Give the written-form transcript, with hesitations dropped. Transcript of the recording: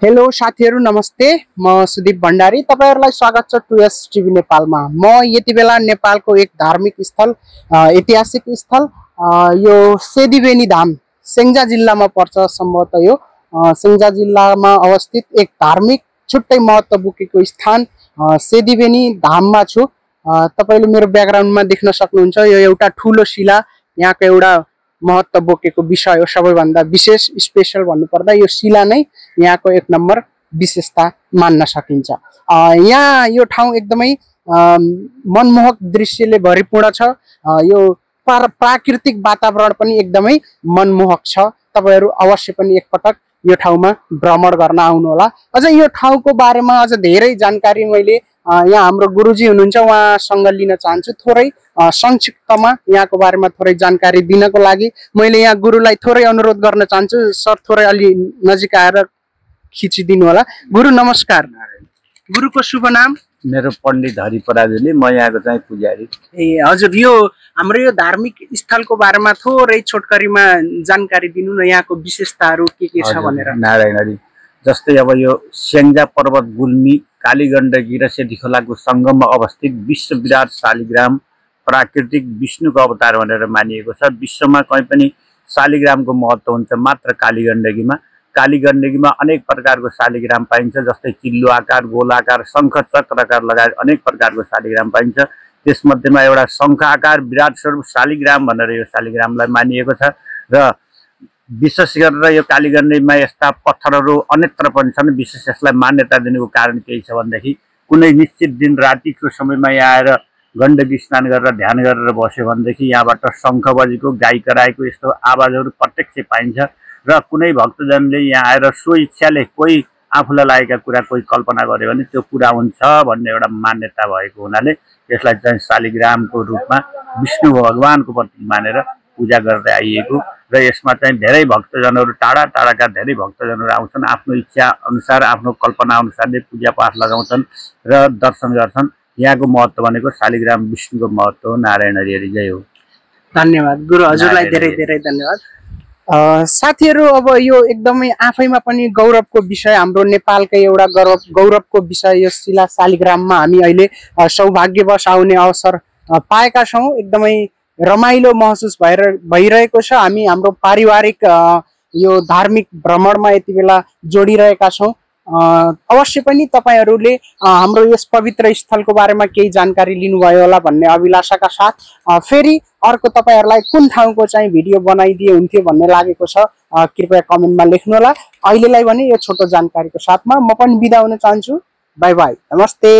Hello साथीहरू नमस्ते। म सुदीप भण्डारी, तपाईहरुलाई स्वागत छ टुएस टिभी नेपालमा। म यति बेला नेपालको एक धार्मिक स्थल ऐतिहासिक स्थल यो सेदिबेनी धाम स्याङ्जा जिल्लामा पर्छ। सम्भवतः यो स्याङ्जा जिल्लामा अवस्थित एक धार्मिक छुट्टै महत्त्व बोकेको स्थान सेदिबेनी धाममा छु। तपाईले मेरो ब्याकग्राउन्डमा देख्न सक्नुहुन्छ यो एउटा ठूलो शिला, यहाँको एउटा महत्त्व बोकेको विषय हो। सबैभन्दा विशेष स्पेशल भन्नुपर्दा यो शिला नै यहाँको एक नम्बर विशेषता मान्न सकिन्छ। यहाँ यो ठाउँ एकदमै मनमोहक दृश्यले भरिपूर्ण छ। यो प्राकृतिक वातावरण पनि एकदमै मनमोहक छ। तपाईहरु अवश्य पनि एकपटक यो ठाउँमा भ्रमण गर्न आउनुहोला। अझ यो ठाउँको बारेमा अझ धेरै जानकारी मैले यहाँ हाम्रो गुरुजी हुनुहुन्छ उहाँसँग लिन चाहन्छु। थोरै संक्षिप्तमा यहाँको बारेमा थोरै जानकारी दिनको लागि मैले यहाँ गुरुलाई थोरै अनुरोध गर्न चाहन्छु। सर थोरै अलि नजिक आएर खिचिदिनु होला। गुरु नमस्कार। गुरुको शुभ नाम? मेरो पण्डित हरि पराजुली, म यहाँको चाहिँ पुजारी। ए हजुर, यो हाम्रो यो धार्मिक स्थलको बारेमा थोरै छोटकरीमा जानकारी दिनु न, यहाँको विशेषताहरू के छ भनेर। नारायणहरि जस्तै अब यो स्याङ्जा पर्वत गुल्मी कालीगण्डकी र सेती खोलाको सङ्गममा अवस्थित विश्व विराट शालिग्राम प्राकृतिक विष्णुको अवतार भनेर मानिएको छ। विश्वमा कहीँ पनि शालिग्रामको महत्त्व हुन्छ मात्र कालीगण्डकीमा। कालीगण्डकीमा अनेक प्रकारको शालिग्राम पाइन्छ, जस्तै चिल्लो आकार, गोल आकार, शङ्ख चक्र आकार लगायत अनेक प्रकारको शालिग्राम पाइन्छ। त्यसमध्येमा एउटा शङ्ख आकार विराट स्वरूप शालिग्राम भनेर यो शालिग्रामलाई मानिएको छ। र विशेष गरेर यो कालीगण्डकीमा यस्ता पत्थरहरू अन्यत्र पनि छन्। विशेष यसलाई मान्यता दिनुको कारण केही छ भनेदेखि कुनै निश्चित दिन रातिको समयमा यहाँ आएर गण्डकी स्नान गरेर ध्यान गरेर बस्यो भनेदेखि यहाँबाट शङ्ख बजेको, गाई कराएको यस्तो आवाजहरू प्रत्यक्ष पाइन्छ। र कुनै भक्तजनले यहाँ आएर सो इच्छाले कोही आफूलाई लागेका कुरा कोही कल्पना गर्यो भने त्यो पुरा हुन्छ भन्ने एउटा मान्यता भएको हुनाले यसलाई चाहिँ शालिग्रामको रूपमा विष्णु भगवानको प्रतीक मानेर पूजा गर्दै आइएको। र यसमा चाहिँ धेरै भक्तजनहरू टाढा टाढाका धेरै भक्तजनहरू आउँछन्, आफ्नो इच्छा अनुसार आफ्नो कल्पना अनुसारले पूजापाठ लगाउँछन् र दर्शन गर्छन्। यहाँको महत्त्व भनेको शालिग्राम विष्णुको महत्त्व हो। नारायण हरि जय हो। धन्यवाद गुरु, हजुरलाई धेरै धेरै धन्यवाद। साथीहरू, अब यो एकदमै आफैमा पनि गौरवको विषय, हाम्रो नेपालकै एउटा गौरवको विषय यो शिला शालिग्राममा हामी अहिले सौभाग्यवश आउने अवसर पाएका छौँ। एकदमै रमाइलो महसुस भइरहेको छ। हामी हाम्रो पारिवारिक यो धार्मिक भ्रमणमा यति बेला जोडिरहेका छौँ। अवश्य पनि तपाईहरूले हाम्रो यस पवित्र स्थलको बारेमा केही जानकारी लिनुभयो होला भन्ने अभिलाषाका साथ फेरि अर्को तपाईहरूलाई कुन ठाउँको चाहिँ भिडियो बनाइदिए हुन्थ्यो भन्ने लागेको छ कृपया कमेन्टमा लेख्नुहोला। अहिलेलाई भने यो छोटो जानकारीको साथमा म पनि बिदा हुन चाहन्छु। बाई बाई, नमस्ते।